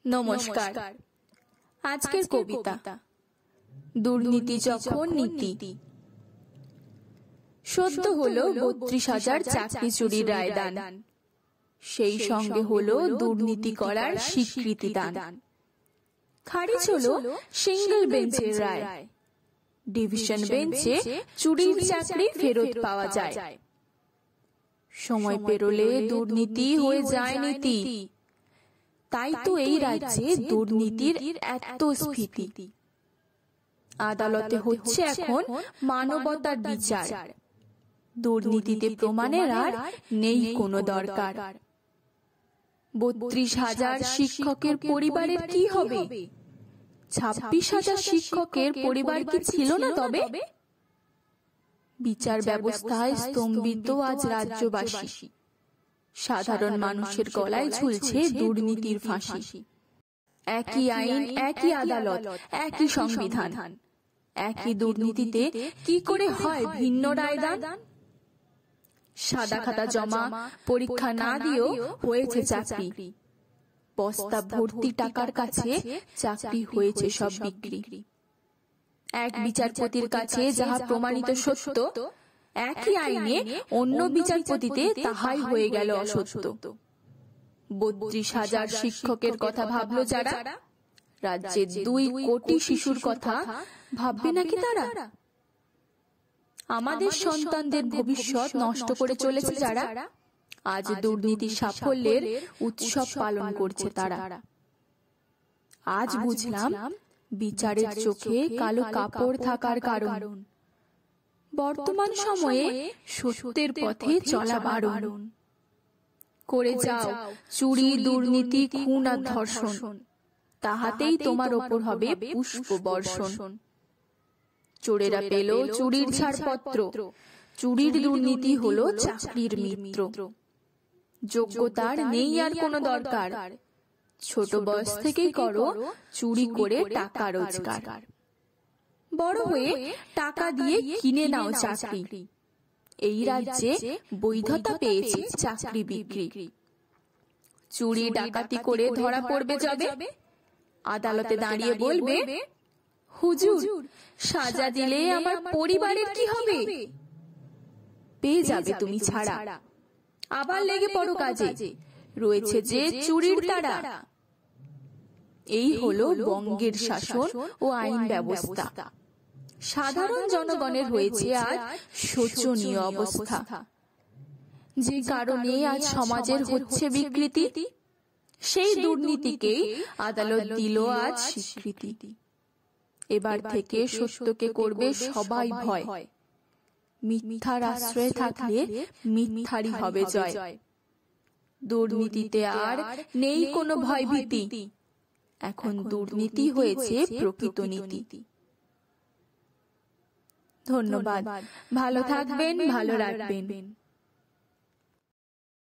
নমস্কার। আজকের কবিতা দুর্নীতি যখন নীতি। সদ্য হলো ৩২,০০০ চাকরি চুরির রায়দান, সেই সঙ্গে হলো দুর্নীতি করার স্বীকৃতি দান। খারিজ হলো সিঙ্গেল বেঞ্চের রায়, ডিভিশন বেঞ্চে চুরির চাকরি ফেরত পাওয়া যায়। সময় পেরোলে দুর্নীতি হয়ে যায় নীতি, তাই তো এই রাজ্যে দুর্নীতির এত স্ফীতি। আদালতে হচ্ছে এখন মানবতার বিচার, দুর্নীতিতে প্রমাণের আর নেই কোনো দরকার। ৩২,০০০ শিক্ষকের পরিবারের কি হবে? ২৬,০০০ শিক্ষকের পরিবার কি ছিল না তবে? বিচার ব্যবস্থায় স্তম্ভিত আজ রাজ্যবাসী, সাধারণ মানুষের গলায় ঝুলছে দুর্নীতির ফাঁসি। একই আইন, একই আদালত, একই সংবিধান, একই দুর্নীতিতে কি করে হয় ভিন্ন রায়দান? সাদা খাতা জমা, পরীক্ষা না দিয়েও হয়েছে চাকরি, বস্তা ভর্তি টাকার কাছে চাকরি হয়েছে সব বিক্রি। এক বিচারপতির কাছে যাহা প্রমাণিত সত্য, একই আইনে অন্য বিচারপতিতে তাহাই হয়ে গেল অসত্য। ৩২,০০০ শিক্ষকের কথা ভাবলো যারা, রাজ্যের ২ কোটি শিশুর কথা ভাববে নাকি তারা? আমাদের সন্তানদের ভবিষ্যৎ নষ্ট করে চলেছে যারা, আজ দুর্নীতি সাফল্যের উৎসব পালন করছে তারা। আজ বুঝলাম বিচারের চোখে কালো কাপড় থাকার কারণ, বর্তমান সময়ে সত্যের পথে চলা বারণ। করে যাও চুরি, দুর্নীতি, খুন আর ধর্ষণ, তাহাতেই তোমার ওপর হবে পুষ্প বর্ষণ। চোরেরা পেল চুরির ছাড়পত্র, চুরির দুর্নীতি হলো চাকরির মিত্র। যোগ্যতার নেই আর কোনো দরকার, ছোট বয়স থেকেই করো চুরি করে টাকা রোজগার। বড় হয়ে টাকা দিয়ে কিনে নাও চাকরি, এই রাজ্যে বৈধতা পেয়েছে চাকরি বিক্রি। চুরি ডাকাতি করে ধরা পড়বে যবে, আদালতে দাঁড়িয়ে বলবে, হুজুর সাজা দিলে আমার পরিবারের কি হবে? পেয়ে যাবে তুমি ছাড়া, আবার লেগে পড়ো কাজে, রয়েছে যে চুরির তাড়া। এই হলো বঙ্গের শাসন ও আইন ব্যবস্থা। সাধারণ জনগণের হয়েছে আজ শোচনীয় অবস্থা, যে কারণে আজ সমাজের হচ্ছে বিকৃতি। সেই দুর্নীতিকেই আদালত দিল আজ স্বীকৃতি। এবার থেকে সত্যকে করবে সবাই ভয়, মিথ্যার আশ্রয়ে থাকলে মিথ্যারই হবে জয়। দুর্নীতিতে আর নেই কোনো ভয় ভীতি, এখন দুর্নীতি হয়েছে প্রকৃত নীতি। ধন্যবাদ। ভালো থাকবেন, ভালো রাখবেন।